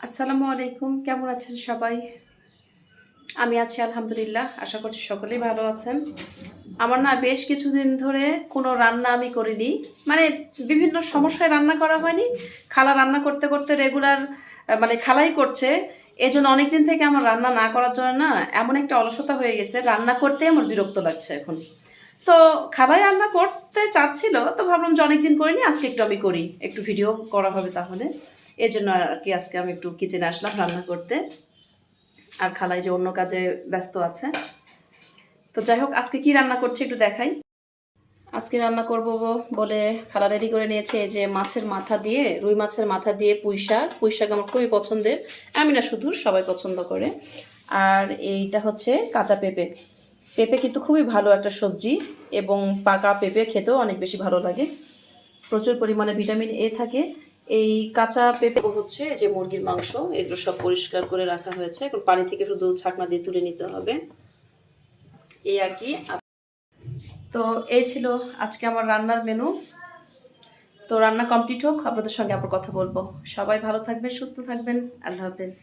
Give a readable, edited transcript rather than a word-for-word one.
আসসালামু আলাইকুম, কেমন আছেন সবাই? আমি আছি আলহামদুলিল্লাহ। আশা করছি সকলেই ভালো আছেন। আমার না বেশ কিছুদিন ধরে কোনো রান্না আমি করিনি। মানে বিভিন্ন সমস্যায় রান্না করা হয়নি। খালা রান্না করতে করতে রেগুলার মানে খালাই করছে। এজন্য অনেকদিন থেকে আমার রান্না না করার জন্য না এমন একটা অলসতা হয়ে গেছে, রান্না করতেই আমার বিরক্ত লাগছে এখন। তো খালাই রান্না করতে চাচ্ছিল, তো ভাবলাম যে অনেকদিন করিনি, আজকে একটু আমি করি, একটু ভিডিও করা হবে তাহলে। এই জন্য আর কি আজকে আমি একটু কিচেনে আসলাম রান্না করতে। আর খালাই যে অন্য কাজে ব্যস্ত আছে। তো যাই হোক, আজকে কি রান্না করছি একটু দেখাই। আজকে রান্না করব বলে খালা রেডি করে নিয়েছে এই যে মাছের মাথা দিয়ে, রুই মাছের মাথা দিয়ে পুঁই শাক। পুঁই শাক আমার খুবই পছন্দের, আমি না শুধু, সবাই পছন্দ করে। আর এইটা হচ্ছে কাঁচা পেঁপে। পেঁপে কিন্তু খুবই ভালো একটা সবজি, এবং পাকা পেঁপে খেতেও অনেক বেশি ভালো লাগে। প্রচুর পরিমাণে ভিটামিন এ থাকে। এই কাঁচা পেঁপে হচ্ছে এই যে মুরগির মাংস, এগুলো সব পরিষ্কার করে রাখা হয়েছে, এখন পানি থেকে শুধু ছাকনা দিয়ে তুলে নিতে হবে, এই আর কি। তো এই ছিল আজকে আমার রান্নার মেনু। তো রান্না কমপ্লিট হোক, আপনাদের সঙ্গে আবার কথা বলবো। সবাই ভালো থাকবেন, সুস্থ থাকবেন। আল্লাহ হাফেজ।